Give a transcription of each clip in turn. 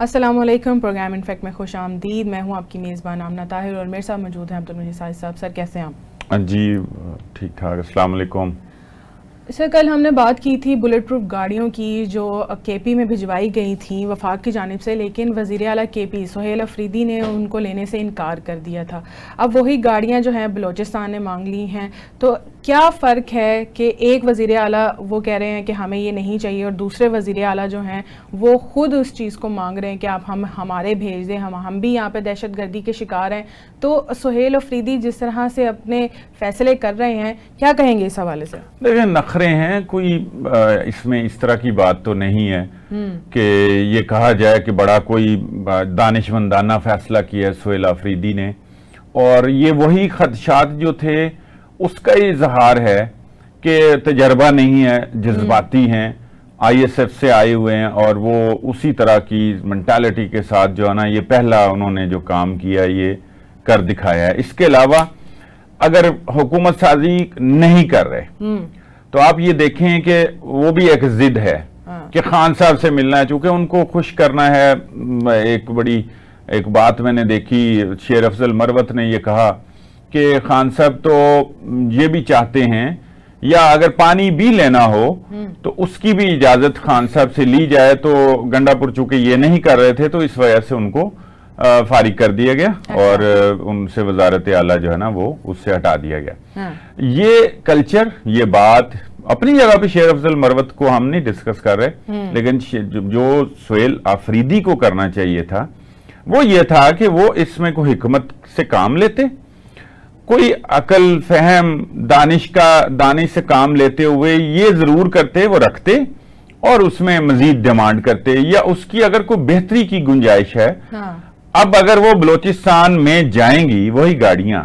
السلام علیکم، programme in fact میں خوش آمدید. میں ہوں آپ کی میزبان آمنہ طاہر اور میرے ساتھ موجود ہیں عبدالمجید ساجد صاحب. سر کیسے ہیں آپ؟ جی ٹھیک ٹھاک. السلام علیکم. سر کل ہم نے بات کی تھی بلٹ پروف گاڑیوں کی جو کے پی میں بھجوائی گئی تھیں وفاق کی جانب سے، لیکن وزیر اعلیٰ کے پی سہیل افریدی نے ان کو لینے سے انکار کر دیا تھا. اب وہی گاڑیاں جو ہیں بلوچستان نے مانگ لی ہیں. تو کیا فرق ہے کہ ایک وزیر اعلیٰ وہ کہہ رہے ہیں کہ ہمیں یہ نہیں چاہیے اور دوسرے وزیر اعلیٰ جو ہیں وہ خود اس چیز کو مانگ رہے ہیں کہ آپ ہمارے بھیج دیں، ہم بھی یہاں پہ دہشت گردی کے شکار ہیں. تو سہیل افریدی جس طرح سے اپنے فیصلے کر رہے ہیں، کیا کہیں گے اس حوالے سے؟ دیکھیں نخرے ہیں، کوئی اس میں اس طرح کی بات تو نہیں ہے کہ یہ کہا جائے کہ بڑا کوئی دانشمندانہ فیصلہ کیا ہے سہیل افریدی نے، اور یہ وہی خدشات جو تھے اس کا اظہار ہے کہ تجربہ نہیں ہے، جذباتی ہیں، آئی ایس ایف سے آئے ہوئے ہیں اور وہ اسی طرح کی منٹالٹی کے ساتھ جو ہے نا یہ پہلا انہوں نے جو کام کیا یہ کر دکھایا ہے. اس کے علاوہ اگر حکومت سازی نہیں کر رہے تو آپ یہ دیکھیں کہ وہ بھی ایک ضد ہے کہ خان صاحب سے ملنا ہے، چونکہ ان کو خوش کرنا ہے. ایک بات میں نے دیکھی، شیر افضل مروت نے یہ کہا کہ خان صاحب تو یہ بھی چاہتے ہیں یا اگر پانی بھی لینا ہو تو اس کی بھی اجازت خان صاحب سے لی جائے. تو گنڈا پور چونکہ یہ نہیں کر رہے تھے تو اس وجہ سے ان کو فارغ کر دیا گیا اور ان سے وزارت اعلیٰ جو ہے نا وہ اس سے ہٹا دیا گیا. یہ کلچر، یہ بات اپنی جگہ پہ شیر افضل مروت کو ہم نہیں ڈسکس کر رہے، لیکن جو سہیل افریدی کو کرنا چاہیے تھا وہ یہ تھا کہ وہ اس میں کوئی حکمت سے کام لیتے، کوئی عقل فہم دانش سے کام لیتے ہوئے یہ ضرور کرتے، وہ رکھتے اور اس میں مزید ڈیمانڈ کرتے، یا اس کی اگر کوئی بہتری کی گنجائش ہے. اب اگر وہ بلوچستان میں جائیں گی وہی گاڑیاں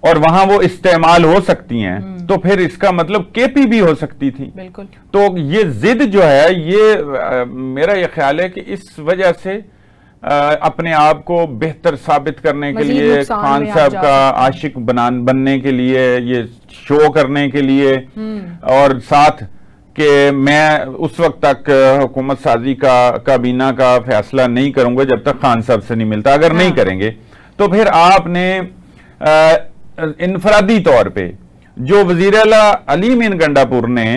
اور وہاں وہ استعمال ہو سکتی ہیں تو پھر اس کا مطلب کے پی بھی ہو سکتی تھی. بالکل. تو یہ ضد جو ہے یہ میرا یہ خیال ہے کہ اس وجہ سے اپنے آپ کو بہتر ثابت کرنے کے لیے، خان صاحب کا عاشق بننے کے لیے، یہ شو کرنے کے لیے، اور ساتھ کہ میں اس وقت تک حکومت سازی کا کابینہ کا فیصلہ نہیں کروں گا جب تک خان صاحب سے نہیں ملتا. اگر نہیں کریں گے تو پھر آپ نے انفرادی طور پہ جو وزیر اعلیٰ علی مین گنڈا پور نے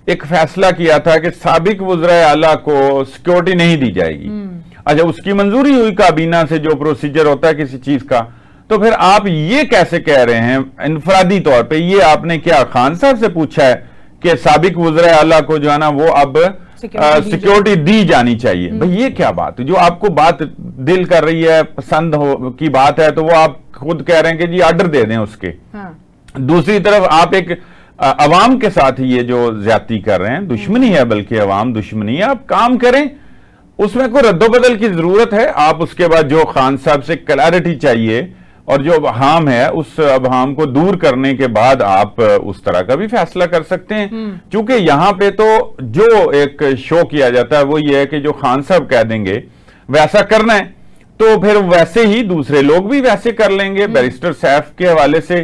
ایک فیصلہ کیا تھا کہ سابق وزراء اعلیٰ کو سیکیورٹی نہیں دی جائے گی، اچھا اس کی منظوری ہوئی کابینہ سے جو پروسیجر ہوتا ہے کسی چیز کا، تو پھر آپ یہ کیسے کہہ رہے ہیں انفرادی طور پہ؟ یہ آپ نے کیا خان صاحب سے پوچھا ہے کہ سابق وزراء اعلیٰ کو جو ہے نا وہ اب سیکیورٹی دی جانی چاہیے؟ بھئی یہ کیا بات ہے؟ جو آپ کو بات دل کر رہی ہے، پسند کی بات ہے تو وہ آپ خود کہہ رہے ہیں کہ جی آرڈر دے دیں اس کے. دوسری طرف آپ ایک عوام کے ساتھ یہ جو زیادتی کر رہے ہیں، دشمنی ہے، بلکہ عوام دشمنی ہے. آپ کام کریں، اس میں کوئی رد و بدل کی ضرورت ہے. آپ اس کے بعد جو خان صاحب سے کلیئرٹی چاہیے اور جو ابہام ہے اس ابہام کو دور کرنے کے بعد آپ اس طرح کا بھی فیصلہ کر سکتے ہیں. چونکہ یہاں پہ تو جو ایک شو کیا جاتا ہے وہ یہ ہے کہ جو خان صاحب کہہ دیں گے ویسا کرنا ہے تو پھر ویسے ہی دوسرے لوگ بھی ویسے کر لیں گے. بیرسٹر سیف کے حوالے سے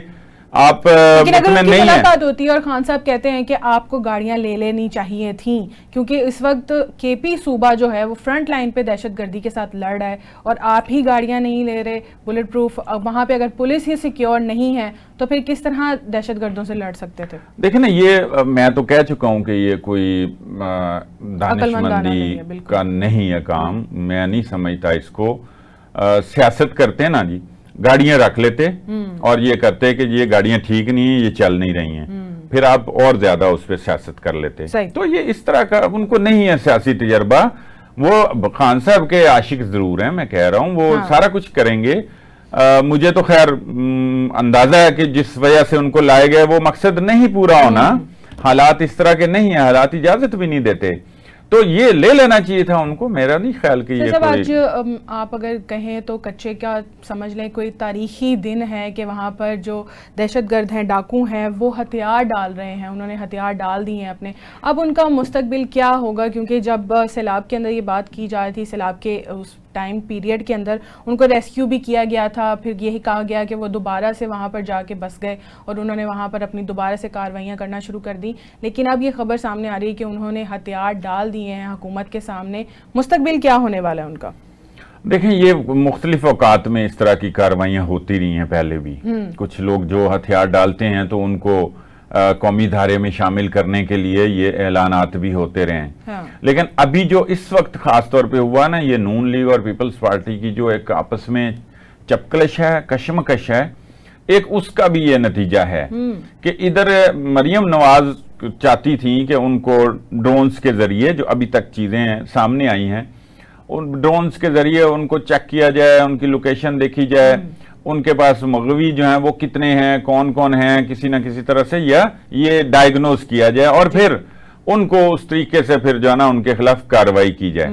آپ لیکن اگر ان کی ملاقات ہوتی ہے اور خان صاحب کہتے ہیں کہ آپ کو گاڑیاں لے لینی چاہیے تھیں کیونکہ اس وقت کے پی صوبہ جو ہے وہ فرنٹ لائن پہ دہشت گردی کے ساتھ لڑ رہا ہے اور آپ ہی گاڑیاں نہیں لے رہے بلٹ پروف، وہاں پہ اگر پولیس ہی سیکیور نہیں ہے تو پھر کس طرح دہشت گردوں سے لڑ سکتے تھے؟ دیکھیں نا، یہ میں تو کہہ چکا ہوں کہ یہ کوئی دانشمندی کا نہیں ہے کام. میں نہیں سمجھتا اس کو. سیاست کرتے ہیں نا جی، گاڑیاں رکھ لیتے اور یہ کرتے کہ یہ گاڑیاں ٹھیک نہیں ہیں، یہ چل نہیں رہی ہیں، پھر آپ اور زیادہ اس پہ سیاست کر لیتے. تو یہ اس طرح کا ان کو نہیں ہے سیاسی تجربہ. وہ خان صاحب کے عاشق ضرور ہیں، میں کہہ رہا ہوں وہ سارا کچھ کریں گے. مجھے تو خیر اندازہ ہے کہ جس وجہ سے ان کو لائے گئے وہ مقصد نہیں پورا ہونا. حالات اس طرح کے نہیں ہیں، حالات اجازت بھی نہیں دیتے. تو یہ لے لینا چاہیے تھا ان کو. میرا نہیں خیال کہ یہ آج آپ اگر کہیں تو کچے کیا سمجھ لیں کوئی تاریخی دن ہے کہ وہاں پر جو دہشت گرد ہیں، ڈاکو ہیں، وہ ہتھیار ڈال رہے ہیں، انہوں نے ہتھیار ڈال دیے ہیں اپنے. اب ان کا مستقبل کیا ہوگا؟ کیونکہ جب سیلاب کے اندر یہ بات کی جا رہی تھی، سیلاب کے اس ٹائم پیریڈ کے اندر ان کو ریسکیو بھی کیا گیا تھا، پھر یہی کہا گیا کہ وہ دوبارہ سے وہاں پر جا کے بس گئے اور انہوں نے وہاں پر اپنی دوبارہ سے کارروائیاں کرنا شروع کر دی. لیکن اب یہ خبر سامنے آ رہی ہے کہ انہوں نے ہتھیار ڈال دیے ہیں حکومت کے سامنے. مستقبل کیا ہونے والا ہے ان کا؟ دیکھیں یہ مختلف اوقات میں اس طرح کی کارروائیاں ہوتی رہی ہیں پہلے بھی. کچھ لوگ جو ہتھیار ڈالتے ہیں تو ان کو قومی دھارے میں شامل کرنے کے لیے یہ اعلانات بھی ہوتے رہے ہیں. لیکن ابھی جو اس وقت خاص طور پہ ہوا نا، یہ نون لیگ اور پیپلز پارٹی کی جو ایک آپس میں چپکلش ہے، کشمکش ہے، ایک اس کا بھی یہ نتیجہ ہے کہ ادھر مریم نواز چاہتی تھیں کہ ان کو ڈرونز کے ذریعے، جو ابھی تک چیزیں سامنے آئی ہیں، ان ڈرونز کے ذریعے ان کو چیک کیا جائے، ان کی لوکیشن دیکھی جائے، ان کے پاس مغوی جو ہیں وہ کتنے ہیں، کون کون ہیں، کسی نہ کسی طرح سے یہ ڈائیگنوز کیا جائے اور پھر ان کو اس طریقے سے پھر جو ہے نا ان کے خلاف کارروائی کی جائے.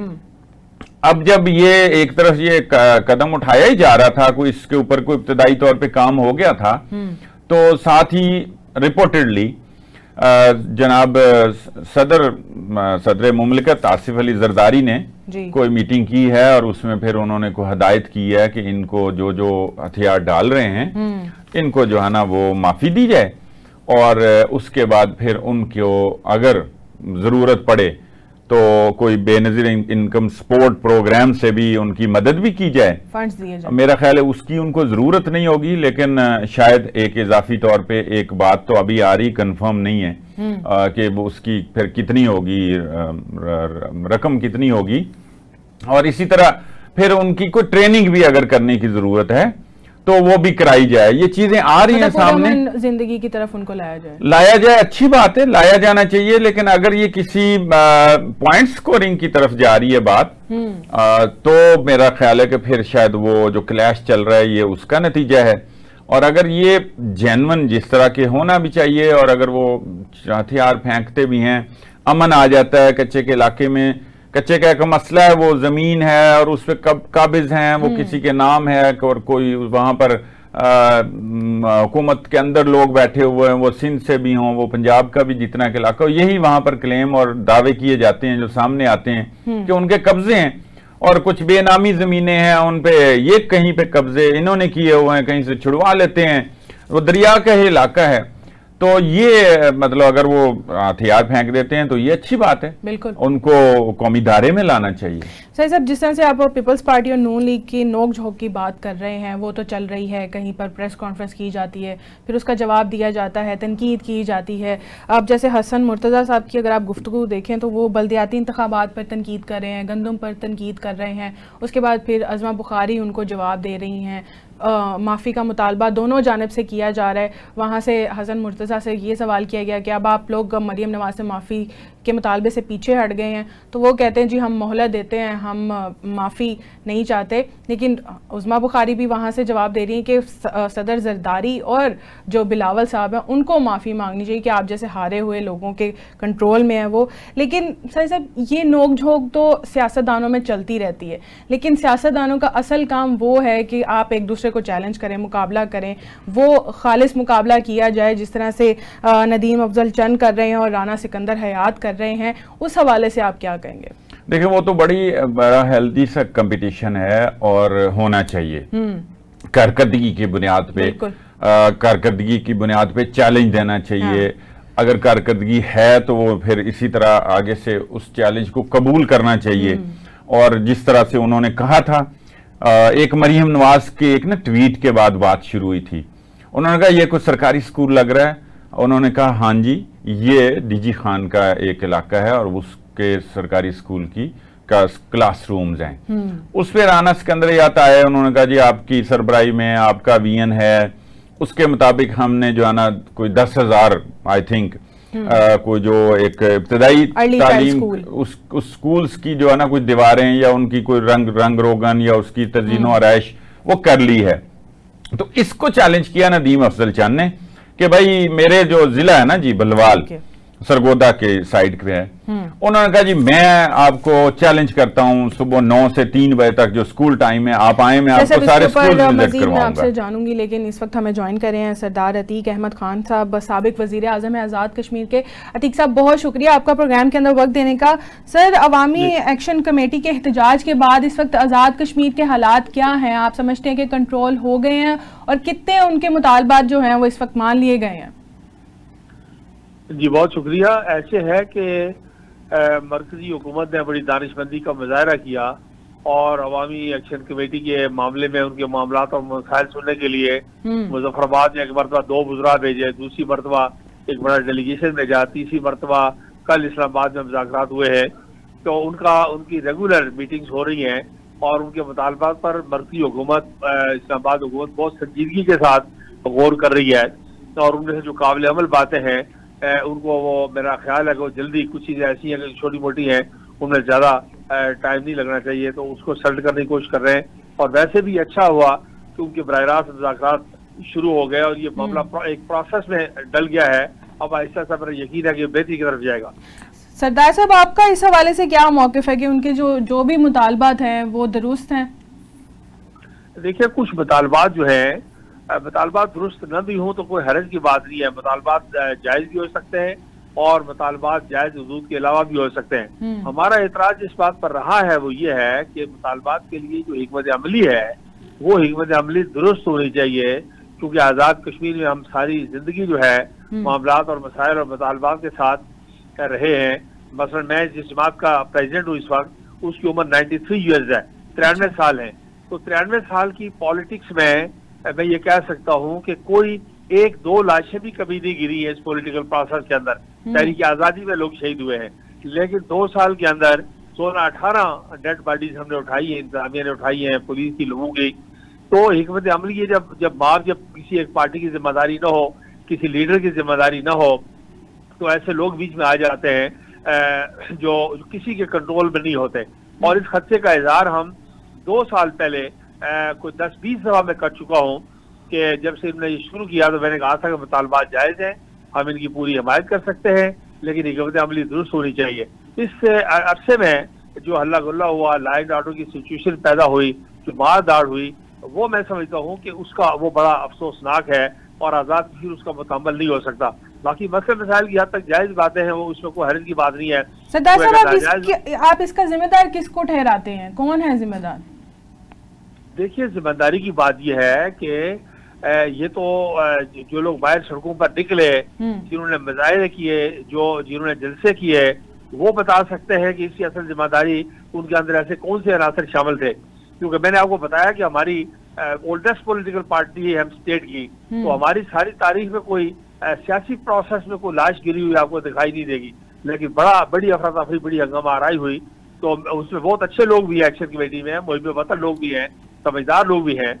اب جب یہ ایک طرف یہ قدم اٹھایا ہی جا رہا تھا، کوئی اس کے اوپر کوئی ابتدائی طور پہ کام ہو گیا تھا، تو ساتھ ہی رپورٹڈلی جناب صدر مملکت آصف علی زرداری نے کوئی میٹنگ کی ہے اور اس میں پھر انہوں نے کوئی ہدایت کی ہے کہ ان کو جو ہتھیار ڈال رہے ہیں ان کو جو ہے نا وہ معافی دی جائے، اور اس کے بعد پھر ان کو اگر ضرورت پڑے تو کوئی بے نظیر انکم سپورٹ پروگرام سے بھی ان کی مدد بھی کی جائے. فنڈز دیے جائیں. میرا خیال ہے اس کی ان کو ضرورت نہیں ہوگی، لیکن شاید ایک اضافی طور پہ ایک بات تو ابھی آ رہی، کنفرم نہیں ہے کہ وہ اس کی پھر کتنی ہوگی، رقم کتنی ہوگی، اور اسی طرح پھر ان کی کوئی ٹریننگ بھی اگر کرنے کی ضرورت ہے تو وہ بھی کرائی جائے. یہ چیزیں آ رہی ہیں سامنے، زندگی کی طرف ان کو لایا جائے. اچھی بات ہے، لایا جانا چاہیے، لیکن اگر یہ کسی پوائنٹ سکورنگ کی طرف جا رہی ہے بات تو میرا خیال ہے کہ پھر شاید وہ جو کلیش چل رہا ہے یہ اس کا نتیجہ ہے. اور اگر یہ جینون جس طرح کے ہونا بھی چاہیے، اور اگر وہ ہتھیار پھینکتے بھی ہیں، امن آ جاتا ہے کچے کے علاقے میں، کچے کا ایک مسئلہ ہے، وہ زمین ہے اور اس پہ قابض ہیں، وہ کسی کے نام ہے، اور کوئی وہاں پر حکومت کے اندر لوگ بیٹھے ہوئے ہیں، وہ سندھ سے بھی ہوں، وہ پنجاب کا بھی جتنا کہ علاقہ ہو، یہی وہاں پر کلیم اور دعوے کیے جاتے ہیں جو سامنے آتے ہیں کہ ان کے قبضے ہیں، اور کچھ بے نامی زمینیں ہیں ان پہ، یہ کہیں پہ قبضے انہوں نے کیے ہوئے ہیں، کہیں سے چھڑوا لیتے ہیں، وہ دریا کا ہی علاقہ ہے. تو یہ مطلب اگر وہ ہتھیار پھینک دیتے ہیں تو یہ اچھی بات ہے، بالکل ان کو قومی دھارے میں لانا چاہیے. صحیح صاحب، جس طرح سے آپ پیپلز پارٹی اور نون لیگ کی نوک جھوک کی بات کر رہے ہیں، وہ تو چل رہی ہے، کہیں پر پریس کانفرنس کی جاتی ہے، پھر اس کا جواب دیا جاتا ہے، تنقید کی جاتی ہے. اب جیسے حسن مرتضیٰ صاحب کی اگر آپ گفتگو دیکھیں تو وہ بلدیاتی انتخابات پر تنقید کر رہے ہیں، گندم پر تنقید کر رہے ہیں، اس کے بعد پھر عظمہ بخاری ان کو جواب دے رہی ہیں، معافی کا مطالبہ دونوں جانب سے کیا جا رہا ہے. وہاں سے حسن مرتضیٰ سے یہ سوال کیا گیا کہ اب آپ لوگ مریم نواز سے معافی کے مطالبے سے پیچھے ہٹ گئے ہیں، تو وہ کہتے ہیں جی ہم مہلت دیتے ہیں، ہم معافی نہیں چاہتے. لیکن عظمہ بخاری بھی وہاں سے جواب دے رہی ہیں کہ صدر زرداری اور جو بلاول صاحب ہیں ان کو معافی مانگنی چاہیے کہ آپ جیسے ہارے ہوئے لوگوں کے کنٹرول میں ہیں وہ. لیکن صاحب یہ نوک جھوک تو سیاستدانوں میں چلتی رہتی ہے، لیکن سیاستدانوں کا اصل کام وہ ہے کہ آپ ایک دوسرے کو چیلنج کریں، مقابلہ کریں، وہ خالص مقابلہ کیا جائے جس طرح سے ندیم افضل چند کر رہے ہیں اور رانا سکندر حیات کر رہے ہیں. اس حوالے سے آپ کیا کہیں گے؟ دیکھیں وہ تو بڑا ہیلدی سا کمپٹیشن ہے اور ہونا چاہیے، کارکردگی کی بنیاد پہ، کارکردگی کی بنیاد پہ چیلنج دینا چاہیے. اگر کارکردگی ہے تو وہ پھر اسی طرح آگے سے اس چیلنج کو قبول کرنا چاہیے. اور جس طرح سے انہوں نے کہا تھا، ایک مریم نواز کے ایک نا ٹویٹ کے بعد بات شروع ہوئی تھی، انہوں نے کہا یہ کوئی سرکاری سکول لگ رہا ہے، انہوں نے کہا ہاں جی یہ ڈی جی خان کا ایک علاقہ ہے اور اس کے سرکاری سکول کی کلاس رومز ہیں. اس پہ رانا سکندریات آئے، انہوں نے کہا جی آپ کی سربراہی میں آپ کا وین ہے، اس کے مطابق ہم نے جو ہے نا کوئی 10,000 آئی تھنک کوئی جو ایک ابتدائی تعلیم اس سکولز کی جو ہے نا کوئی دیواریں یا ان کی کوئی رنگ روگن یا اس کی تزئین و آرائش وہ کر لی ہے. تو اس کو چیلنج کیا ندیم افضل چند نے کہ بھائی میرے جو ضلع ہے نا جی بلوال سرگودا کے سائڈ پہ ہے، انہوں نے کہا جی میں آپ کو چیلنج کرتا ہوں صبح 9 سے 3 بجے تک جو سکول ٹائم ہے آپ آئیں، میں آپ کو سارے سکول وزٹ کرواؤں گا. آپ سے جانوں گی، لیکن اس وقت ہمیں جوائن کرے ہیں سردار عتیق احمد خان صاحب، سابق وزیر اعظم آزاد کشمیر کے. عتیق صاحب بہت شکریہ آپ کا پروگرام کے اندر وقت دینے کا. سر، عوامی ایکشن کمیٹی کے احتجاج کے بعد اس وقت آزاد کشمیر کے حالات کیا ہیں؟ آپ سمجھتے ہیں کہ کنٹرول ہو گئے ہیں اور کتنے ان کے مطالبات جو ہیں وہ اس وقت مان لیے گئے ہیں؟ جی بہت شکریہ. ایسے ہے کہ مرکزی حکومت نے بڑی دانشمندی کا مظاہرہ کیا اور عوامی ایکشن کمیٹی کے معاملے میں ان کے معاملات اور مسائل سننے کے لیے مظفر آباد میں ایک مرتبہ 2 وزراء بھیجے، دوسری مرتبہ ایک بڑا ڈیلیگیشن بھیجا، تیسری مرتبہ کل اسلام آباد میں مذاکرات ہوئے ہیں. تو ان کی ریگولر میٹنگز ہو رہی ہیں اور ان کے مطالبات پر مرکزی حکومت اسلام آباد حکومت بہت سنجیدگی کے ساتھ غور کر رہی ہے، اور ان میں سے جو قابل عمل باتیں ہیں ان کو وہ میرا خیال ہے کہ وہ جلدی کچھ چیزیں ایسی ہیں کہ چھوٹی موٹی ہیں ان میں زیادہ ٹائم نہیں لگنا چاہیے، تو اس کو سیٹل کرنے کی کوشش کر رہے ہیں. اور ویسے بھی اچھا ہوا کہ ان کے براہ راست مذاکرات شروع ہو گئے اور یہ معاملہ ایک پروسیس میں ڈل گیا ہے. اب آہستہ آہستہ میرا یقین ہے کہ بہتری کی طرف جائے گا. سردار صاحب آپ کا اس حوالے سے کیا موقف ہے کہ ان کے جو بھی مطالبات ہیں وہ درست ہیں؟ دیکھیے کچھ مطالبات جو ہیں مطالبات درست نہ بھی ہوں تو کوئی حرج کی بات نہیں ہے. مطالبات جائز بھی ہو سکتے ہیں اور مطالبات جائز حدود کے علاوہ بھی ہو سکتے ہیں. ہمارا اعتراض اس بات پر رہا ہے وہ یہ ہے کہ مطالبات کے لیے جو حکمت عملی ہے وہ حکمت عملی درست ہونی چاہیے، کیونکہ آزاد کشمیر میں ہم ساری زندگی جو ہے معاملات اور مسائل اور مطالبات کے ساتھ رہے ہیں. مثلا میں جس جماعت کا پریزیڈنٹ ہوں اس وقت، اس کی عمر 93 ایئرز ہے، 93 سال ہیں. تو 93 سال کی پالیٹکس میں یہ کہہ سکتا ہوں کہ کوئی 1-2 لاشیں بھی کبھی نہیں گری ہیں اس پولیٹیکل پروسیس کے اندر. تحریک آزادی میں لوگ شہید ہوئے ہیں، لیکن 2 سال کے اندر 16-18 ڈیڈ باڈیز ہم نے اٹھائی ہیں، انتظامیہ نے اٹھائی ہیں، پولیس کی، لوگوں کی. تو حکمت عملی جب کسی ایک پارٹی کی ذمہ داری نہ ہو، کسی لیڈر کی ذمہ داری نہ ہو، تو ایسے لوگ بیچ میں آ جاتے ہیں جو کسی کے کنٹرول میں نہیں ہوتے. اور اس خدشے کا اظہار ہم 2 سال پہلے کوئی 10-20 دفعہ میں کر چکا ہوں کہ جب سے انہوں نے یہ شروع کیا تو میں نے کہا تھا کہ مطالبات جائز ہیں، ہم ان کی پوری حمایت کر سکتے ہیں، لیکن حکمت عملی درست ہونی چاہیے. اس عرصے میں جو ہلا گلا ہوا، لا اینڈ آرڈر کی سچویشن پیدا ہوئی، جو مار داڑ ہوئی، وہ میں سمجھتا ہوں کہ اس کا وہ بڑا افسوسناک ہے اور آزاد کشمیر اس کا مکمل نہیں ہو سکتا. باقی مسئلے مسائل کی حد تک جائز باتیں ہیں، وہ اس میں کوئی حرج کی بات نہیں ہے. سردار صاحب آپ اس کا ذمہ دار کس کو ٹھہراتے ہیں؟ کون ہے ذمہ دار؟ دیکھیے ذمہ داری کی بات یہ ہے کہ یہ تو جو لوگ باہر سڑکوں پر نکلے، جنہوں نے مظاہرے کیے، جنہوں نے جلسے کیے، وہ بتا سکتے ہیں کہ اس کی اصل ذمہ داری ان کے اندر ایسے کون سے عناصر شامل تھے. کیونکہ میں نے آپ کو بتایا کہ ہماری اولڈسٹ پولیٹیکل پارٹی ہے ہم اسٹیٹ کی، تو ہماری ساری تاریخ میں کوئی سیاسی پروسیس میں کوئی لاش گری ہوئی آپ کو دکھائی نہیں دے گی، لیکن بڑی افراتفری، بڑی ہنگامہ آرائی ہوئی. تو اس میں بہت اچھے لوگ بھی ہیں ایکشن کمیٹی میں، محب وطن لوگ بھی ہیں، سمجھدار لوگ بھی ہیں،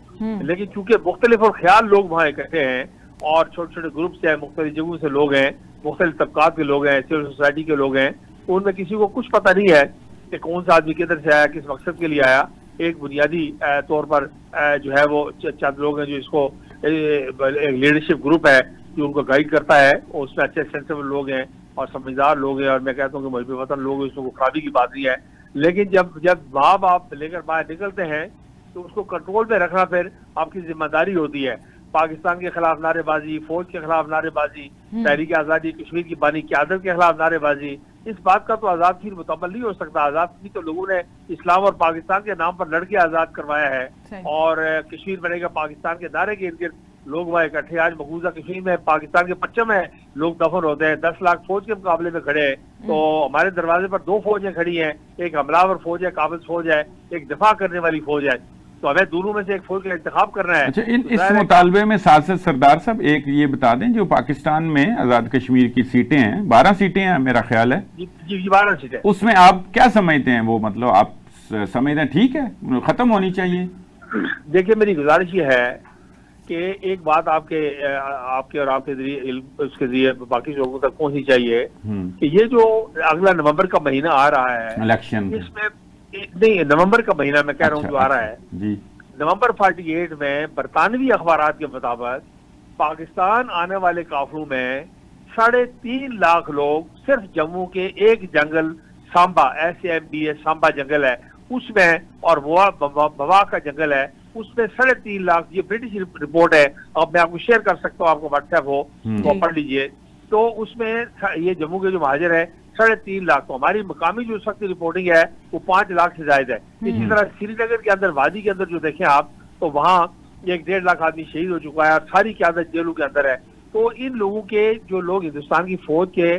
لیکن چونکہ مختلف اور خیال لوگ وہاں اکٹھے ہیں اور چھوٹے چھوٹے گروپس ہیں، مختلف جگہوں سے لوگ ہیں، مختلف طبقات کے لوگ ہیں، سول سوسائٹی کے لوگ ہیں، ان میں کسی کو کچھ پتہ نہیں ہے کہ کون سا آدمی کدھر سے آیا، کس مقصد کے لیے آیا. ایک بنیادی طور پر جو ہے وہ چند لوگ ہیں جو اس کو ایک لیڈرشپ گروپ ہے جو ان کو گائیڈ کرتا ہے، اور اس میں اچھے سینسیبل لوگ ہیں اور سمجھدار لوگ ہیں، اور میں کہتا ہوں کہ محب وطن لوگ اس میں خرابی کی بات نہیں ہے. لیکن جب ماں باپ لے کر باہر نکلتے ہیں تو اس کو کنٹرول میں رکھنا پھر آپ کی ذمہ داری ہوتی ہے. پاکستان کے خلاف نعرے بازی، فوج کے خلاف نعرے بازی، تحریک آزادی کشمیر کی بانی قیادت کے خلاف نعرے بازی، اس بات کا تو آزاد کشمیر مکمل نہیں ہو سکتا. آزاد کشمیر تو لوگوں نے اسلام اور پاکستان کے نام پر لڑ کے آزاد کروایا ہے، اور کشمیر بنے گا پاکستان کے دائرے کے ارد گرد لوگ وہاں اکٹھے. آج مقبوضہ کشمیر میں پاکستان کے پرچم میں لوگ دفن ہوتے ہیں، 10 لاکھ فوج کے مقابلے میں کھڑے ہیں. تو ہمارے دروازے پر 2 فوجیں کھڑی ہیں، ایک حملہ ور فوج ہے، قابض فوج ہے، ایک دفاع کرنے والی فوج ہے. تو ہمیں دونوں میں سے ایک فوج کا انتخاب کرنا ہے. اچھا، اس مطالبے میں ساتھ سردار صاحب ایک یہ بتا دیں، جو پاکستان میں آزاد کشمیر کی سیٹیں ہیں، 12 سیٹیں ہیں میرا خیال ہے. جی 12 سیٹیں. اس میں آپ کیا سمجھتے ہیں؟ وہ مطلب آپ سمجھتے ہیں ٹھیک ہے، ختم ہونی چاہیے؟ دیکھیے میری گزارش یہ ہے کہ ایک بات آپ کے اور آپ کے ذریعے اس کے ذریعے باقی لوگوں تک پہنچنی چاہیے کہ یہ جو اگلا نومبر کا مہینہ آ رہا ہے الیکشن، اس میں نہیں، نومبر کا مہینہ میں کہہ رہا ہوں جو آ رہا ہے جی، نومبر 48 میں برطانوی اخبارات کے مطابق پاکستان آنے والے قافلوں میں 3.5 لاکھ لوگ صرف جموں کے ایک جنگل سامبا SAMBA سامبا جنگل ہے اس میں، اور بوا کا جنگل ہے اس میں 3.5 لاکھ. یہ برٹش رپورٹ ہے، اب میں آپ کو شیئر کر سکتا ہوں، آپ کو واٹس ایپ ہو تو پڑھ لیجئے. تو اس میں یہ جموں کے جو مہاجر ہے 3.5 لاکھ. تو ہماری مقامی جو اس وقت کی رپورٹنگ ہے وہ 5 لاکھ سے زائد ہے. اسی طرح سری نگر کے اندر وادی کے اندر جو دیکھیں آپ تو وہاں 1.5 لاکھ آدمی شہید ہو چکا ہے اور ساری قیادت جیلوں کے اندر ہے. تو ان لوگوں کے جو لوگ ہندوستان کی فوج کے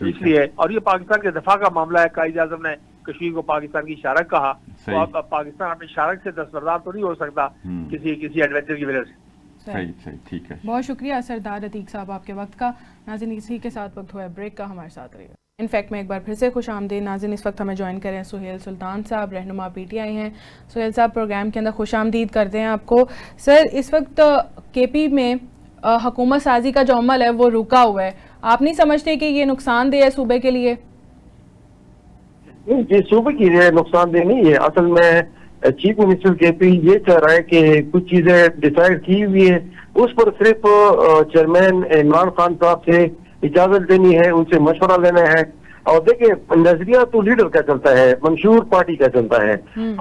اس لیے, اور یہ پاکستان کے دفاع کا معاملہ ہے. قائد اعظم نے کشمیر کو پاکستان کی شارک کہا, تو اب پاکستان اپنی شارک سے دستبردار تو نہیں ہو سکتا کسی ایڈونچر کی وجہ سے. صحیح ٹھیک ہے. بہت شکریہ سردار عتیق صاحب آپ کے وقت کا. ناظرین اسی کے ساتھ وقت ہوا ہے بریک کا, ہمارے ساتھ رہے گا. انفیکٹ میں ایک بار پھر سے خوش آمدید. ناظرین اس وقت ہمیں جوائن کریں سہیل سلطان صاحب, رہنما پی ٹی آئی ہیں. سہیل صاحب پروگرام کے اندر خوش آمدید کرتے ہیں آپ کو. سر اس وقت کے پی میں حکومت سازی کا جو عمل ہے وہ رکا ہوا ہے, آپ نہیں سمجھتے کہ یہ نقصان دہ ہے صوبے کے لیے؟ جی صوبے کی نقصان دہ نہیں ہے. اصل میں چیف منسٹر کے پی یہ چاہ رہا ہے کہ کچھ چیزیں ڈیسائیڈ کی ہوئی ہیں, اس پر صرف چیئرمین عمران خان صاحب سے اجازت دینی ہے, ان سے مشورہ لینا ہے. اور دیکھیں نظریہ تو لیڈر کا چلتا ہے, منشور پارٹی کا چلتا ہے,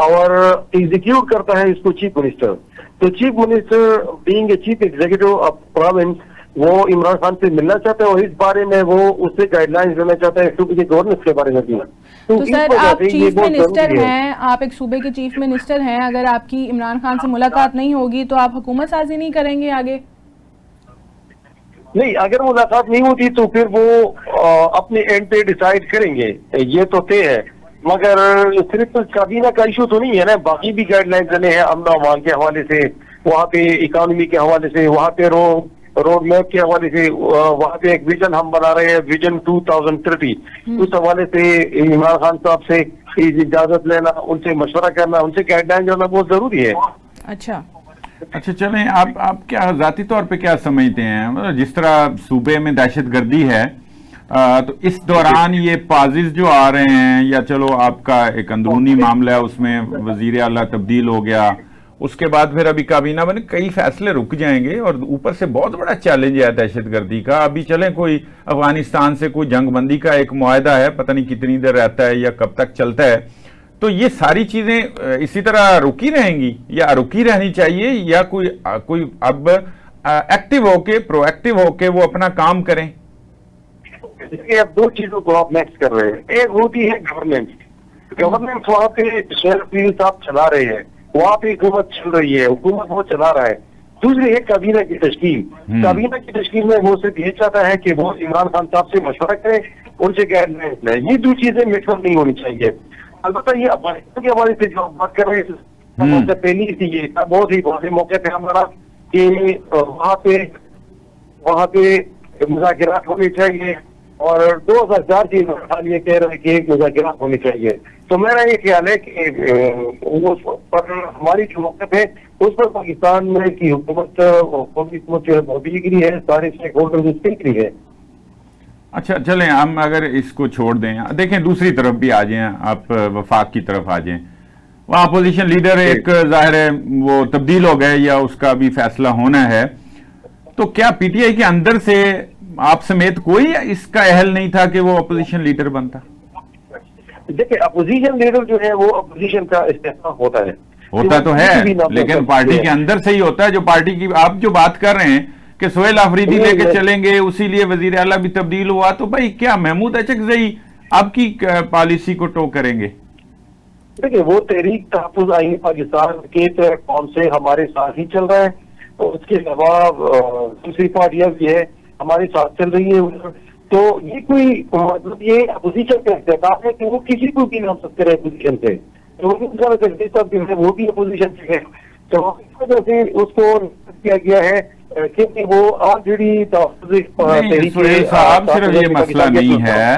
اور ایگزیکیوٹ کرتا ہے اس کو چیف منسٹر. تو chief minister being a chief executive of province وہ عمران خان سے ملنا چاہتے ہیں, اور اس بارے میں وہ اس سے گائیڈ لائنز لینا چاہتے ہیں صوبے کی گورننس کے بارے میں بھی. تو سر آپ چیف منسٹر ہیں, آپ ایک صوبے کے چیف منسٹر ہیں, اگر آپ کی عمران خان سے ملاقات نہیں ہوگی تو آپ حکومت سازی نہیں کریں گے آگے؟ نہیں, اگر ملاقات نہیں ہوتی تو پھر وہ اپنے اینڈ پہ ڈیسائیڈ کریں گے, یہ تو طے ہے. مگر صرف کابینہ کا ایشو تو نہیں ہے نا, باقی بھی گائیڈ لائنز دینے ہیں امن و امان کے حوالے سے, وہاں پہ اکانومی کے حوالے سے, وہاں پہ روڈ میپ کے حوالے سے, وہاں پہ ایک ویژن ہم بنا رہے ہیں ویژن 2030, اس حوالے سے عمران خان صاحب سے اجازت لینا, ان سے مشورہ کرنا, ان سے گائیڈ لائن جانا بہت ضروری ہے. اچھا چلیں, آپ کیا ذاتی طور پہ کیا سمجھتے ہیں, جس طرح صوبے میں دہشت گردی ہے تو اس دوران یہ پازز جو آ رہے ہیں, یا چلو آپ کا ایک اندرونی معاملہ ہے اس میں وزیر اعلیٰ تبدیل ہو گیا, اس کے بعد پھر ابھی کابینہ بنے, کئی فیصلے رک جائیں گے, اور اوپر سے بہت بڑا چیلنج ہے دہشت گردی کا. ابھی چلیں کوئی افغانستان سے کوئی جنگ بندی کا ایک معاہدہ ہے, پتہ نہیں کتنی دیر رہتا ہے یا کب تک چلتا ہے, تو یہ ساری چیزیں اسی طرح رکی رہیں گی یا رکی رہنی چاہیے, یا کوئی اب ایکٹیو ہو کے پرو ایکٹیو ہو کے وہ اپنا کام کریں؟ اب دو چیزوں کو آپ میکس کر رہے ہیں. ایک ہوتی ہے گورنمنٹ وہاں پہ صاحب چلا رہے ہیں, وہاں پہ حکومت چل رہی ہے, حکومت وہ چلا رہا ہے. دوسری ہے کابینہ کی تشکیل. کابینہ کی تشکیل میں وہ صرف یہ چاہتا ہے کہ وہ عمران خان صاحب سے مشورہ کریں, ان سے گائیڈ لائنس لیں. یہ دو چیزیں مکس اپ نہیں ہونی چاہیے. البتہ یہ افغانستان کے حوالے سے جو بات کر رہے ہیں پہلی تھی, یہ بہت ہی موقع پہ ہمارا کہ وہاں پہ مذاکرات ہونے چاہیے, اور 2004 کی یہ کہہ رہے ہیں کہ مذاکرات ہونے چاہیے. تو میرا یہ خیال ہے کہ ہماری جو موقف ہے اس پر پاکستان میں کی حکومت گری ہے, سارے اسٹیک ہولڈرز گری ہے. اچھا چلیں, ہم اگر اس کو چھوڑ دیں, دیکھیں دوسری طرف بھی آ جائیں, آپ وفاق کی طرف آ جائیں. وہاں اپوزیشن لیڈر ایک ظاہر ہے وہ تبدیل ہو گئے یا اس کا بھی فیصلہ ہونا ہے, تو کیا پی ٹی آئی کے اندر سے آپ سمیت کوئی اس کا اہل نہیں تھا کہ وہ اپوزیشن لیڈر بنتا؟ دیکھیں اپوزیشن لیڈر جو ہے وہ اپوزیشن کا استعفا ہوتا تو ہے, لیکن پارٹی کے اندر سے ہی ہوتا ہے. جو پارٹی کی آپ جو بات کر رہے ہیں کہ سہیل آفریدی لے کے چلیں گے, اسی لیے وزیر اعلیٰ بھی تبدیل ہوا, تو بھائی کیا محمود اچکزئی آپ کی پالیسی کو ٹو کریں گے؟ دیکھیں وہ تحریک تحفظ آئین پاکستان کے قوم سے ہمارے ساتھ ہی چل رہا ہے, اور اس کے علاوہ دوسری پارٹیاں بھی ہے ہمارے ساتھ چل رہی ہے. تو یہ کوئی مطلب یہ اپوزیشن کا اختلاف ہے کہ وہ کسی کو بھی نام سکتے رہے اپوزیشن سے, تو وہ بھی اپوزیشن سے ہے. تو اس وجہ سے اس کو کیا گیا ہے کہ وہ آلریڈی صاحب صرف یہ مسئلہ نہیں ہے,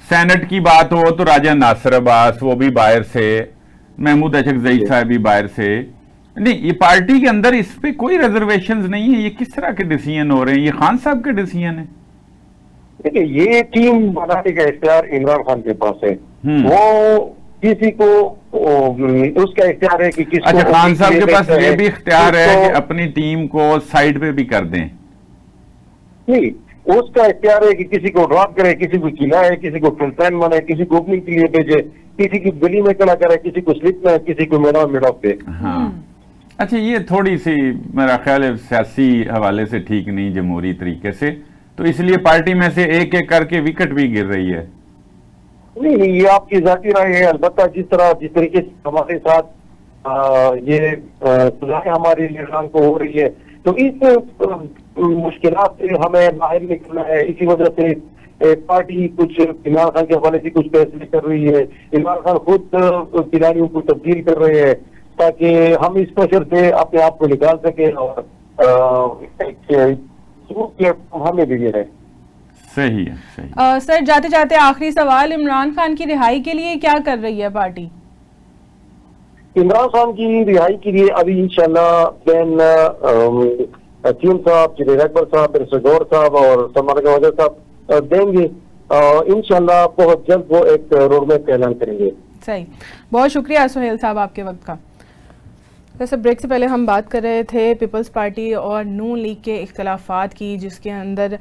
سینٹ کی بات ہو تو راجہ ناصر عباس وہ بھی باہر سے, محمود اچکزئی صاحب بھی باہر سے. نہیں, یہ پارٹی کے اندر اس پہ کوئی ریزرویشنز نہیں ہے. یہ کس طرح کے ڈیسیژن ہو رہے ہیں؟ یہ خان صاحب کے ڈیسیژن ہے. دیکھیں یہ ٹیم بنانے کا اختیار عمران خان کے پاس ہے, وہ کسی کو اس کا اختیار ہے کہ کس کو. اچھا, خان صاحب کے پاس یہ بھی اختیار ہے کہ اپنی ٹیم کو سائیڈ پہ بھی کر دیں؟ نہیں, اس کا اختیار ہے کہ کسی کو ڈراپ کرے, کسی کو کھلائے, کسی کو فلپین بنائے, کسی کو اوپننگ کے لیے بھیجے, کسی کی گلی میں کھڑا کرے, کسی کو سلپ میں, کسی کو میڈ آف پہ. ہاں اچھا, یہ تھوڑی سی میرا خیال ہے سیاسی حوالے سے ٹھیک نہیں, جمہوری طریقے سے, تو اس لیے پارٹی میں سے ایک ایک کر کے وکٹ بھی گر رہی ہے. نہیں, یہ آپ کی ذاتی رائے ہے. البتہ جس طریقے سے ہمارے ساتھ یہ سزائیں ہماری لیڈران کو ہو رہی ہے, تو اس مشکلات سے ہمیں باہر نکلنا ہے. اسی وجہ سے پارٹی کچھ عمران خان کے حوالے سے کچھ فیصلے کر رہی ہے، عمران خان خود کھلاڑیوں کو تبدیل کر رہے ہیں تاکہ ہم اس پریشر سے اپنے آپ کو نکال سکیں اور ہمیں بھی یہ ہے. صحیح ہے. سر جاتے جاتے آخری سوال، عمران خان کی رہائی کے لیے کیا کر رہی ہے پارٹی؟ عمران خان کی رہائی کے لیے ابھی انشاءاللہ بین چین صاحب، جنید اکبر صاحب، برسر گور صاحب اور سلمان وزیر صاحب دیں گے. انشاءاللہ بہت جلد وہ ایک روڈ میپ کا اعلان کریں گے. صحیح، بہت شکریہ سہیل صاحب آپ کے وقت کا. ویسے بریک سے پہلے ہم بات کر رہے تھے پیپلز پارٹی اور نون لیگ کے اختلافات کی، جس کے اندر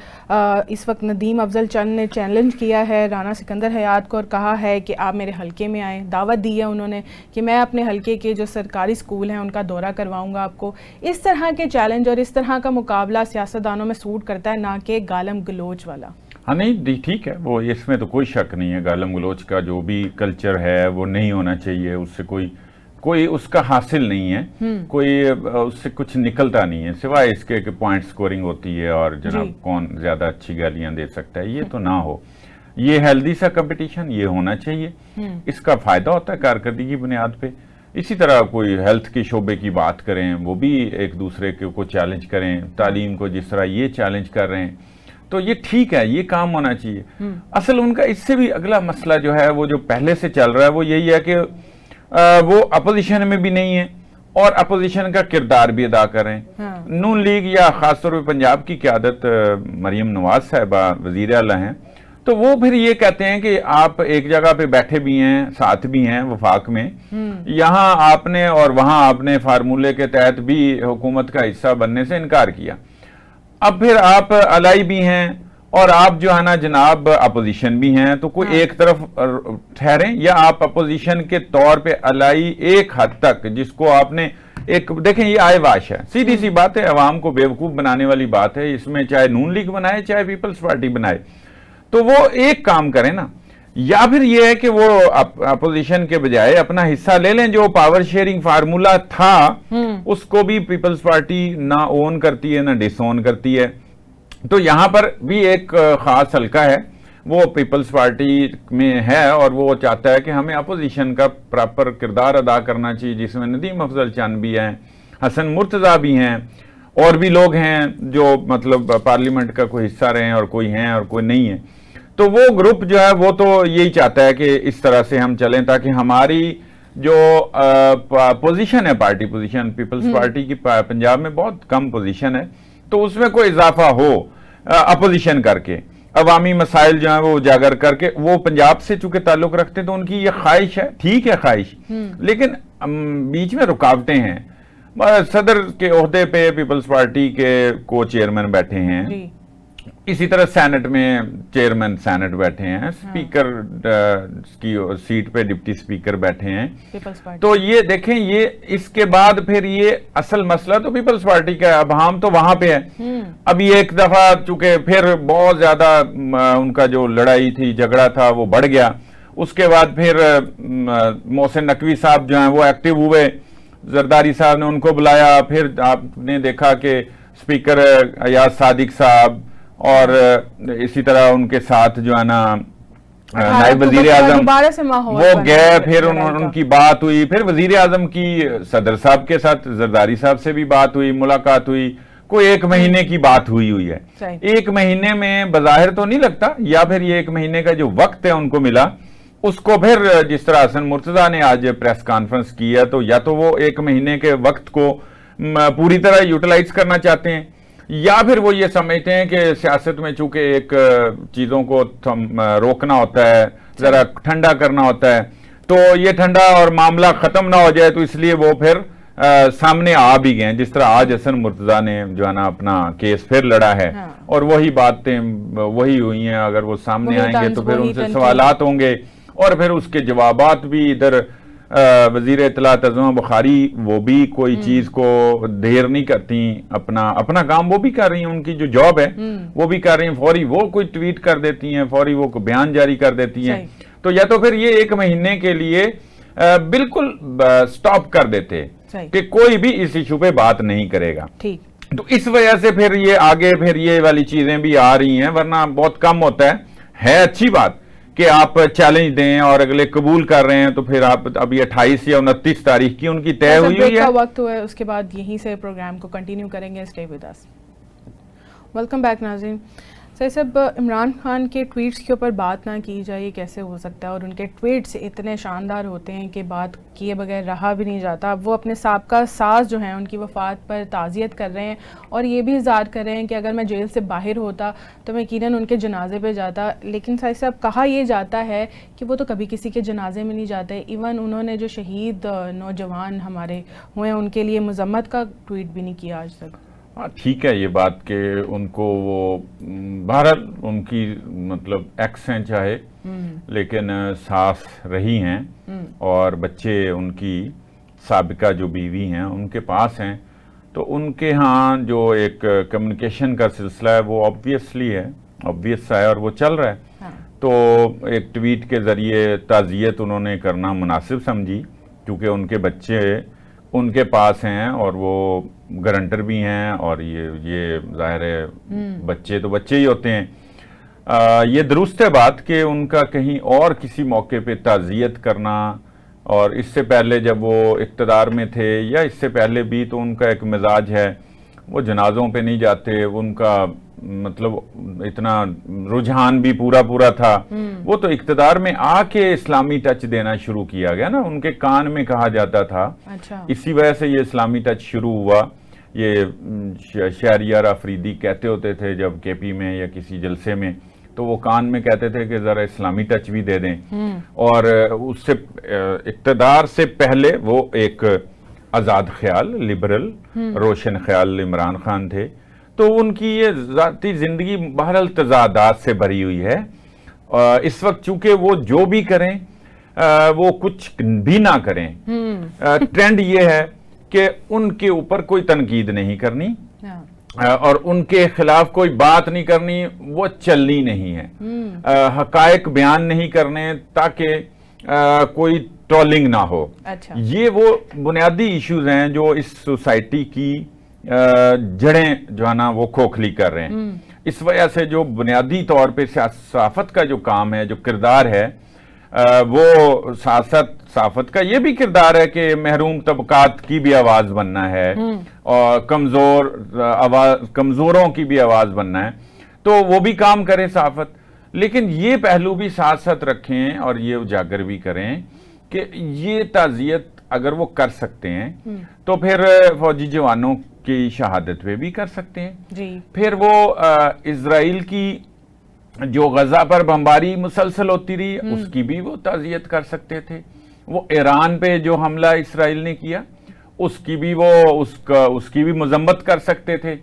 اس وقت ندیم افضل چند نے چیلنج کیا ہے رانا سکندر حیات کو اور کہا ہے کہ آپ میرے حلقے میں آئیں. دعوت دی ہے انہوں نے کہ میں اپنے حلقے کے جو سرکاری اسکول ہیں ان کا دورہ کرواؤں گا آپ کو. اس طرح کے چیلنج اور اس طرح کا مقابلہ سیاستدانوں میں سوٹ کرتا ہے، نہ کہ گالم گلوچ والا. ہاں نہیں ٹھیک ہے، وہ اس میں تو کوئی شک نہیں ہے. گالم گلوچ کا جو بھی کلچر ہے وہ نہیں ہونا چاہیے. اس سے کوئی اس کا حاصل نہیں ہے، کوئی اس سے کچھ نکلتا نہیں ہے سوائے اس کے کہ پوائنٹ سکورنگ ہوتی ہے اور جناب کون زیادہ اچھی گالیاں دے سکتا ہے. یہ تو نہ ہو. یہ ہیلدی سا کمپٹیشن یہ ہونا چاہیے. اس کا فائدہ ہوتا ہے کارکردگی کی بنیاد پہ. اسی طرح کوئی ہیلتھ کے شعبے کی بات کریں، وہ بھی ایک دوسرے کو چیلنج کریں. تعلیم کو جس طرح یہ چیلنج کر رہے ہیں تو یہ ٹھیک ہے، یہ کام ہونا چاہیے. اصل ان کا اس سے بھی اگلا مسئلہ جو ہے وہ جو پہلے سے چل رہا ہے وہ یہی ہے کہ وہ اپوزیشن میں بھی نہیں ہے اور اپوزیشن کا کردار بھی ادا کر رہے ہیں. نون لیگ یا خاص طور پہ پنجاب کی قیادت مریم نواز صاحبہ وزیر اعلیٰ ہیں، تو وہ پھر یہ کہتے ہیں کہ آپ ایک جگہ پہ بیٹھے بھی ہیں، ساتھ بھی ہیں وفاق میں، یہاں آپ نے اور وہاں آپ نے فارمولے کے تحت بھی حکومت کا حصہ بننے سے انکار کیا. اب پھر آپ الائی بھی ہیں اور آپ جو ہے نا جناب اپوزیشن بھی ہیں، تو کوئی ایک طرف ٹھہریں یا آپ اپوزیشن کے طور پہ الائی ایک حد تک جس کو آپ نے ایک دیکھیں یہ آئے واش ہے، سیدھی سی بات ہے، عوام کو بیوقوف بنانے والی بات ہے. اس میں چاہے نون لیگ بنائے چاہے پیپلز پارٹی بنائے، تو وہ ایک کام کریں نا، یا پھر یہ ہے کہ وہ اپوزیشن کے بجائے اپنا حصہ لے لیں. جو پاور شیئرنگ فارمولا تھا اس کو بھی پیپلز پارٹی نہ اون کرتی ہے نہ ڈس اون کرتی ہے. تو یہاں پر بھی ایک خاص حلقہ ہے وہ پیپلز پارٹی میں ہے اور وہ چاہتا ہے کہ ہمیں اپوزیشن کا پراپر کردار ادا کرنا چاہیے، جس میں ندیم افضل چند بھی ہیں، حسن مرتضیٰ بھی ہیں، اور بھی لوگ ہیں جو مطلب پارلیمنٹ کا کوئی حصہ رہے ہیں اور کوئی ہیں اور کوئی نہیں ہے. تو وہ گروپ جو ہے وہ تو یہی چاہتا ہے کہ اس طرح سے ہم چلیں تاکہ ہماری جو پوزیشن ہے پارٹی پوزیشن پیپلز پارٹی کی پنجاب میں بہت کم پوزیشن ہے، تو اس میں کوئی اضافہ ہو اپوزیشن کر کے، عوامی مسائل جو ہیں وہ اجاگر کر کے. وہ پنجاب سے چونکہ تعلق رکھتے ہیں تو ان کی یہ خواہش ہے، ٹھیک ہے خواہش، لیکن بیچ میں رکاوٹیں ہیں. صدر کے عہدے پہ پیپلز پارٹی کے کو چیئرمین بیٹھے ہیں، اسی طرح سینٹ میں چیئرمین سینٹ بیٹھے ہیں، اسپیکر کی سیٹ پہ ڈپٹی اسپیکر بیٹھے ہیں. تو یہ دیکھیں یہ اس کے بعد پھر یہ اصل مسئلہ تو پیپلز پارٹی کا ہے. اب ہم تو وہاں پہ ہے. ابھی ایک دفعہ چونکہ پھر بہت زیادہ ان کا جو لڑائی تھی جھگڑا تھا وہ بڑھ گیا. اس کے بعد پھر محسن نقوی صاحب جو ہیں وہ ایکٹیو ہوئے، زرداری صاحب نے ان کو بلایا. پھر آپ نے دیکھا کہ اسپیکر ایاز صادق صاحب اور اسی طرح ان کے ساتھ جو ہے نا نائب وزیر اعظم وہ گئے، پھر ان کی بات ہوئی. پھر وزیر اعظم کی صدر صاحب کے ساتھ زرداری صاحب سے بھی بات ہوئی، ملاقات ہوئی. کوئی 1 مہینے کی بات ہوئی ہے. 1 مہینے میں بظاہر تو نہیں لگتا، یا پھر یہ 1 مہینے کا جو وقت ہے ان کو ملا، اس کو پھر جس طرح حسن مرتضیٰ نے آج پریس کانفرنس کی ہے تو یا تو وہ 1 مہینے کے وقت کو پوری طرح یوٹیلائز کرنا چاہتے ہیں، یا پھر وہ یہ سمجھتے ہیں کہ سیاست میں چونکہ ایک چیزوں کو روکنا ہوتا ہے، ذرا ٹھنڈا کرنا ہوتا ہے، تو یہ ٹھنڈا اور معاملہ ختم نہ ہو جائے، تو اس لیے وہ پھر سامنے آ بھی گئے. جس طرح آج حسن مرتضیٰ نے جو ہے نا اپنا کیس پھر لڑا ہے اور وہی باتیں وہی ہوئی ہیں. اگر وہ سامنے آئیں گے تو پھر ان سے سوالات ہوں گے اور پھر اس کے جوابات بھی. ادھر وزیر اطلاعات عظمہ بخاری وہ بھی کوئی چیز کو دیر نہیں کرتی، اپنا کام وہ بھی کر رہی ہیں، ان کی جو جاب ہے وہ بھی کر رہی ہیں. فوری وہ کوئی ٹویٹ کر دیتی ہیں، فوری وہ بیان جاری کر دیتی ہیں. تو یا تو پھر یہ 1 مہینے کے لیے بالکل سٹاپ کر دیتے کہ کوئی بھی اس ایشو پہ بات نہیں کرے گا. تو اس وجہ سے پھر یہ آگے پھر یہ والی چیزیں بھی آ رہی ہیں، ورنہ بہت کم ہوتا ہے. ہے اچھی بات کہ آپ چیلنج دیں اور اگلے قبول کر رہے ہیں، تو پھر آپ ابھی 28 یا 29 تاریخ کی ان کی طے ہوئی بریک ہے. کا وقت ہوا ہے، اس کے بعد یہیں سے پروگرام کو کنٹینیو کریں گے. Stay with us. Welcome back ناظرین. سر صاحب، عمران خان کے ٹویٹس کے اوپر بات نہ کی جائے یہ کیسے ہو سکتا ہے؟ اور ان کے ٹویٹس اتنے شاندار ہوتے ہیں کہ بات کیے بغیر رہا بھی نہیں جاتا. اب وہ اپنے سابقہ ساز جو ہیں ان کی وفات پر تعزیت کر رہے ہیں اور یہ بھی اظہار کر رہے ہیں کہ اگر میں جیل سے باہر ہوتا تو میں یقیناً ان کے جنازے پہ جاتا. لیکن سر صاحب، کہا یہ جاتا ہے کہ وہ تو کبھی کسی کے جنازے میں نہیں جاتے. ایون انہوں نے جو شہید نوجوان ہمارے ہوئے ہیں ان کے لیے مذمت کا ٹویٹ بھی نہیں کیا آج تک. ہاں ٹھیک ہے یہ بات کہ ان کو وہ بہرحال ان کی مطلب ایکس ہیں چاہے، لیکن ساس رہی ہیں اور بچے ان کی سابقہ جو بیوی ہیں ان کے پاس ہیں، تو ان کے ہاں جو ایک کمیونیکیشن کا سلسلہ ہے وہ obvious ہے اور وہ چل رہا ہے. تو ایک ٹویٹ کے ذریعے تعزیت انہوں نے کرنا مناسب سمجھی، کیونکہ ان کے بچے ان کے پاس ہیں اور وہ گارنٹر بھی ہیں، اور یہ ظاہر ہے بچے تو بچے ہی ہوتے ہیں. یہ درست ہے بات کہ ان کا کہیں اور کسی موقع پہ تعزیت کرنا، اور اس سے پہلے جب وہ اقتدار میں تھے یا اس سے پہلے بھی تو ان کا ایک مزاج ہے، وہ جنازوں پہ نہیں جاتے. ان کا مطلب اتنا رجحان بھی پورا تھا. وہ تو اقتدار میں آ کے اسلامی ٹچ دینا شروع کیا گیا نا، ان کے کان میں کہا جاتا تھا. اسی وجہ سے یہ اسلامی ٹچ شروع ہوا. یہ شہریار آفریدی کہتے ہوتے تھے جب کے پی میں یا کسی جلسے میں، تو وہ کان میں کہتے تھے کہ ذرا اسلامی ٹچ بھی دے دیں. اور اس سے اقتدار سے پہلے وہ ایک آزاد خیال، لبرل، روشن خیال عمران خان تھے. تو ان کی یہ ذاتی زندگی بہرحال تضادات سے بھری ہوئی ہے. اس وقت چونکہ وہ جو بھی کریں وہ کچھ بھی نہ کریں، ٹرینڈ یہ ہے کہ ان کے اوپر کوئی تنقید نہیں کرنی اور ان کے خلاف کوئی بات نہیں کرنی، وہ چلنی نہیں ہے. حقائق بیان نہیں کرنے تاکہ کوئی ٹرولنگ نہ ہو. یہ وہ بنیادی ایشوز ہیں جو اس سوسائٹی کی جڑیں جو ہے نا وہ کھوکھلی کر رہے ہیں. اس وجہ سے جو بنیادی طور پہ صحافت کا جو کام ہے، جو کردار ہے، وہ صحافت کا یہ بھی کردار ہے کہ محروم طبقات کی بھی آواز بننا ہے اور کمزوروں کی بھی آواز بننا ہے. تو وہ بھی کام کرے صحافت، لیکن یہ پہلو بھی ساتھ ساتھ رکھیں اور یہ اجاگر بھی کریں کہ یہ تعزیت اگر وہ کر سکتے ہیں تو پھر فوجی جوانوں کی شہادت پہ بھی کر سکتے ہیں. پھر وہ اسرائیل کی جو غزہ پر بمباری مسلسل ہوتی رہی اس کی بھی وہ تعزیت کر سکتے تھے. وہ ایران پہ جو حملہ اسرائیل نے کیا اس کی بھی اس کی بھی مذمت کر سکتے تھے.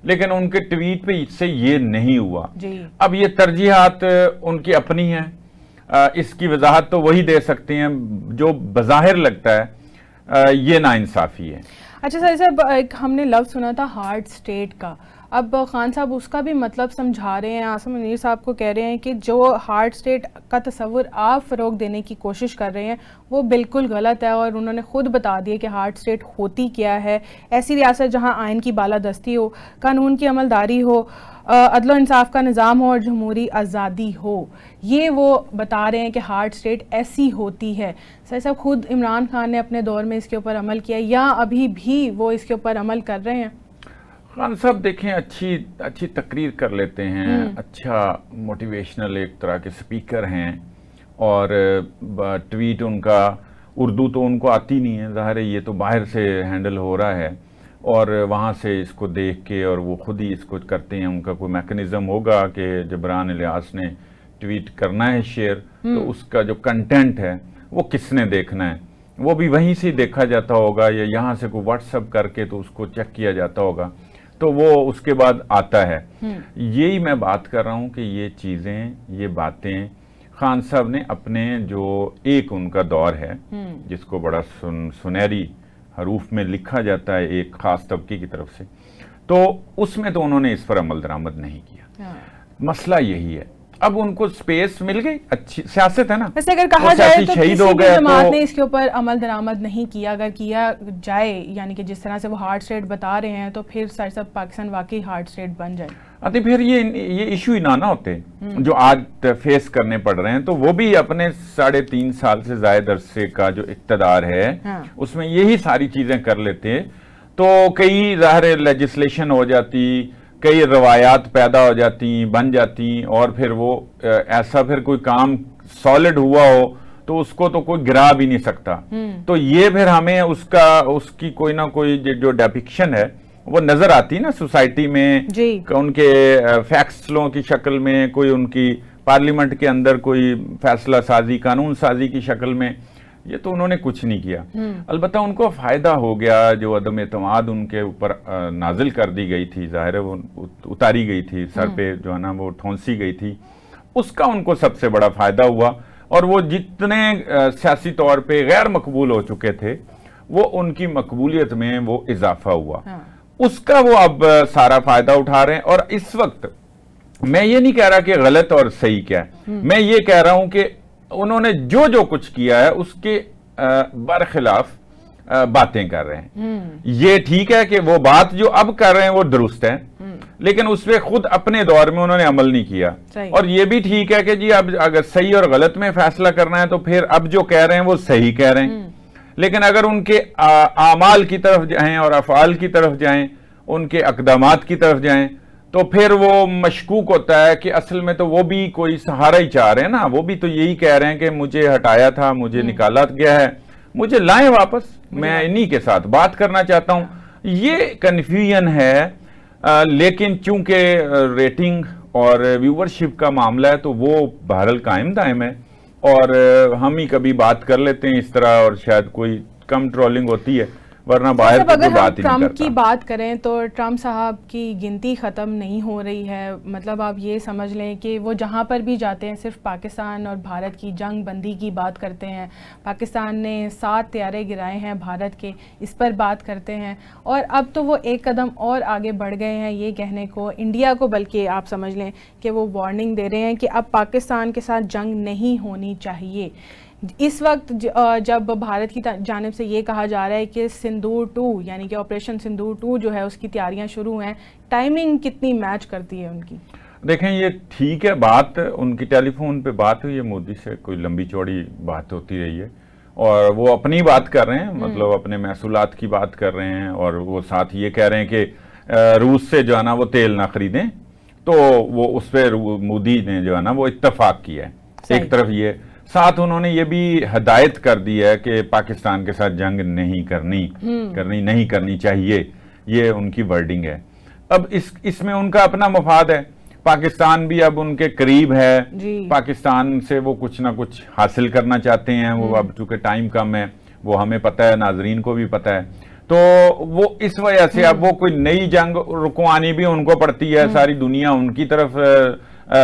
لیکن ان کے ٹویٹ پہ سے یہ نہیں ہوا. اب یہ ترجیحات ان کی اپنی ہیں، اس کی وضاحت تو وہی دے سکتے ہیں جو بظاہر لگتا ہے یہ ناانصافی ہے. اچھا سر صاحب، ایک ہم نے لفظ سنا تھا ہارڈ سٹیٹ کا. اب خان صاحب اس کا بھی مطلب سمجھا رہے ہیں، عاصم منیر صاحب کو کہہ رہے ہیں کہ جو ہارڈ سٹیٹ کا تصور آپ فروغ دینے کی کوشش کر رہے ہیں وہ بالکل غلط ہے. اور انہوں نے خود بتا دیا کہ ہارڈ سٹیٹ ہوتی کیا ہے. ایسی ریاست جہاں آئین کی بالادستی ہو، قانون کی عملداری ہو، عدل و انصاف کا نظام ہو اور جمہوری آزادی ہو. یہ وہ بتا رہے ہیں کہ ہارڈ سٹیٹ ایسی ہوتی ہے. سر صاحب، خود عمران خان نے اپنے دور میں اس کے اوپر عمل کیا یا ابھی بھی وہ اس کے اوپر عمل کر رہے ہیں؟ خان صاحب دیکھیں، اچھی تقریر کر لیتے ہیں، اچھا موٹیویشنل ایک طرح کے سپیکر ہیں، اور ٹویٹ ان کا اردو تو ان کو آتی نہیں ہے، ظاہر ہے یہ تو باہر سے ہینڈل ہو رہا ہے اور وہاں سے اس کو دیکھ کے اور وہ خود ہی اس کو کرتے ہیں. ان کا کوئی میکنزم ہوگا کہ جبران الیاس نے ٹویٹ کرنا ہے شیئر، تو اس کا جو کنٹینٹ ہے وہ کس نے دیکھنا ہے، وہ بھی وہیں سے دیکھا جاتا ہوگا یا یہاں سے کوئی واٹس ایپ کر کے تو اس کو چیک کیا جاتا ہوگا، تو وہ اس کے بعد آتا ہے. یہی میں بات کر رہا ہوں کہ یہ چیزیں، یہ باتیں خان صاحب نے اپنے جو ایک ان کا دور ہے جس کو بڑا سنہری حروف میں لکھا جاتا ہے ایک خاص طبقے کی طرف سے، تو اس میں تو انہوں نے اس پر عمل درآمد نہیں کیا. مسئلہ یہی ہے اب ان کو سپیس مل گئی, اچھی سیاست ہے نا. ویسے اگر کہا جائے تو کسی بھی جماعت نے اس کے اوپر عمل درآمد نہیں کیا, اگر کیا جائے یعنی کہ جس طرح سے وہ ہارڈ اسٹیٹ بتا رہے ہیں, تو پھر سرسب پاکستان واقعی ہارڈ اسٹیٹ بن جائے. پھر یہ ایشو ہی نہ ہوتے جو آج فیس کرنے پڑ رہے ہیں. تو وہ بھی اپنے 3.5 سال سے زائد عرصے کا جو اقتدار ہے اس میں یہی ساری چیزیں کر لیتے, تو کئی ظاہر لیجسلیشن ہو جاتی, کئی روایات پیدا ہو جاتی, بن جاتی, اور پھر وہ ایسا پھر کوئی کام سالڈ ہوا ہو تو اس کو تو کوئی گرا بھی نہیں سکتا. تو یہ پھر ہمیں اس کی کوئی نہ کوئی جو ڈیپکشن ہے وہ نظر آتی نا سوسائٹی میں, ان کے فیکسلوں کی شکل میں, کوئی ان کی پارلیمنٹ کے اندر کوئی فیصلہ سازی, قانون سازی کی شکل میں. یہ تو انہوں نے کچھ نہیں کیا. البتہ ان کو فائدہ ہو گیا جو عدم اعتماد ان کے اوپر نازل کر دی گئی تھی, ظاہر ہے وہ اتاری گئی تھی سر پہ, جو ہے نا وہ ٹھونسی گئی تھی, اس کا ان کو سب سے بڑا فائدہ ہوا. اور وہ جتنے سیاسی طور پہ غیر مقبول ہو چکے تھے وہ ان کی مقبولیت میں وہ اضافہ ہوا, اس کا وہ اب سارا فائدہ اٹھا رہے ہیں. اور اس وقت میں یہ نہیں کہہ رہا کہ غلط اور صحیح کیا ہے, میں یہ کہہ رہا ہوں کہ انہوں نے جو کچھ کیا ہے اس کے برخلاف باتیں کر رہے ہیں. یہ ٹھیک ہے کہ وہ بات جو اب کر رہے ہیں وہ درست ہے, لیکن اس پہ خود اپنے دور میں انہوں نے عمل نہیں کیا. اور یہ بھی ٹھیک ہے کہ جی اب اگر صحیح اور غلط میں فیصلہ کرنا ہے تو پھر اب جو کہہ رہے ہیں وہ صحیح کہہ رہے ہیں. لیکن اگر ان کے اعمال کی طرف جائیں اور افعال کی طرف جائیں, ان کے اقدامات کی طرف جائیں, تو پھر وہ مشکوک ہوتا ہے کہ اصل میں تو وہ بھی کوئی سہارا ہی چاہ رہے ہیں نا. وہ بھی تو یہی کہہ رہے ہیں کہ مجھے ہٹایا تھا, مجھے نکالا گیا ہے, مجھے لائیں واپس, میں انہی کے ساتھ بات کرنا چاہتا ہوں. یہ کنفیوژن ہے. لیکن چونکہ ریٹنگ اور ویورشپ کا معاملہ ہے تو وہ بہرحال قائم دائم ہے, اور ہم ہی کبھی بات کر لیتے ہیں اس طرح, اور شاید کوئی کم ٹرولنگ ہوتی ہے, ورنہ باہر تو کوئی بات ہی نہیں کرتا. ٹرمپ کی بات کریں تو ٹرمپ صاحب کی گنتی ختم نہیں ہو رہی ہے. مطلب آپ یہ سمجھ لیں کہ وہ جہاں پر بھی جاتے ہیں صرف پاکستان اور بھارت کی جنگ بندی کی بات کرتے ہیں. پاکستان نے 7 طیارے گرائے ہیں بھارت کے, اس پر بات کرتے ہیں. اور اب تو وہ ایک قدم اور آگے بڑھ گئے ہیں یہ کہنے کو, انڈیا کو بلکہ آپ سمجھ لیں کہ وہ وارننگ دے رہے ہیں کہ اب پاکستان کے ساتھ جنگ نہیں ہونی چاہیے. اس وقت جب بھارت کی جانب سے یہ کہا جا رہا ہے کہ سندور 2 یعنی کہ آپریشن سندور 2 جو ہے اس کی تیاریاں شروع ہیں, ٹائمنگ کتنی میچ کرتی ہے ان کی؟ دیکھیں یہ ٹھیک ہے, بات ان کی ٹیلی فون پہ بات ہوئی ہے مودی سے, کوئی لمبی چوڑی بات ہوتی رہی ہے, اور وہ اپنی بات کر رہے ہیں, مطلب اپنے محصولات کی بات کر رہے ہیں, اور وہ ساتھ یہ کہہ رہے ہیں کہ روس سے جو ہے نا وہ تیل نہ خریدیں. تو وہ اس پہ مودی نے جو ہے نا وہ اتفاق کیا ہے. ایک طرف یہ, ساتھ انہوں نے یہ بھی ہدایت کر دی ہے کہ پاکستان کے ساتھ جنگ نہیں کرنی چاہیے. یہ ان کی ورڈنگ ہے. اب اس میں ان کا اپنا مفاد ہے. پاکستان بھی اب ان کے قریب ہے, پاکستان سے وہ کچھ نہ کچھ حاصل کرنا چاہتے ہیں. وہ اب چونکہ ٹائم کم ہے, وہ ہمیں پتہ ہے, ناظرین کو بھی پتہ ہے, تو وہ اس وجہ سے اب وہ کوئی نئی جنگ رکوانی بھی ان کو پڑتی ہے. ساری دنیا ان کی طرف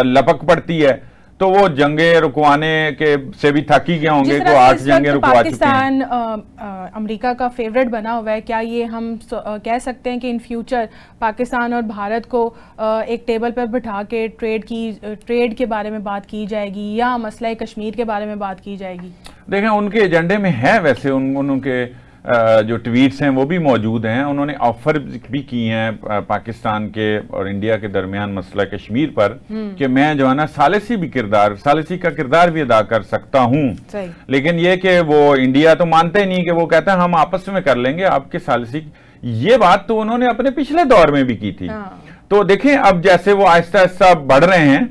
لپک پڑتی ہے, تو وہ جنگیں رکوانے کے سے بھی تھکی گئے ہوں گے. تو 8 جنگیں رکوا چکے ہیں. پاکستان امریکہ کا فیوریٹ بنا ہوا ہے, کیا یہ ہم کہہ سکتے ہیں کہ ان فیوچر پاکستان اور بھارت کو ایک ٹیبل پر بٹھا کے ٹریڈ کے بارے میں بات کی جائے گی, یا مسئلہ کشمیر کے بارے میں بات کی جائے گی؟ دیکھیں ان کے ایجنڈے میں ہے, ویسے ان کے جو ٹویٹس ہیں وہ بھی موجود ہیں. انہوں نے آفر بھی کی ہیں پاکستان کے اور انڈیا کے درمیان مسئلہ کشمیر پر, کہ میں جو ہے نا ثالثی کا کردار بھی ادا کر سکتا ہوں. لیکن یہ کہ وہ انڈیا تو مانتے ہی نہیں, کہ وہ کہتا ہے ہم آپس میں کر لیں گے آپ کے ثالثی. یہ بات تو انہوں نے اپنے پچھلے دور میں بھی کی تھی. تو دیکھیں اب جیسے وہ آہستہ آہستہ بڑھ رہے ہیں,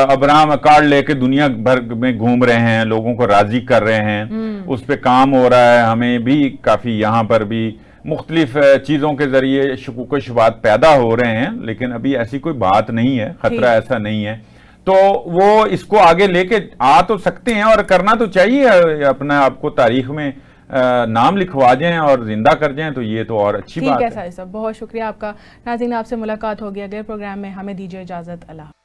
ابراہم اکارڈ لے کے دنیا بھر میں گھوم رہے ہیں, لوگوں کو راضی کر رہے ہیں, اس پہ کام ہو رہا ہے. ہمیں بھی کافی یہاں پر بھی مختلف چیزوں کے ذریعے شکوک و شبہات پیدا ہو رہے ہیں, لیکن ابھی ایسی کوئی بات نہیں ہے, خطرہ ایسا نہیں ہے. تو وہ اس کو آگے لے کے آ تو سکتے ہیں, اور کرنا تو چاہیے, اپنا آپ کو تاریخ میں نام لکھوا جائیں اور زندہ کر جائیں, تو یہ تو اور اچھی بات ہے. ٹھیک ہے صاحب, بہت شکریہ آپ کا. ناظرین آپ سے ملاقات ہوگی اگلے پروگرام میں, ہمیں دیجیے اجازت. اللہ.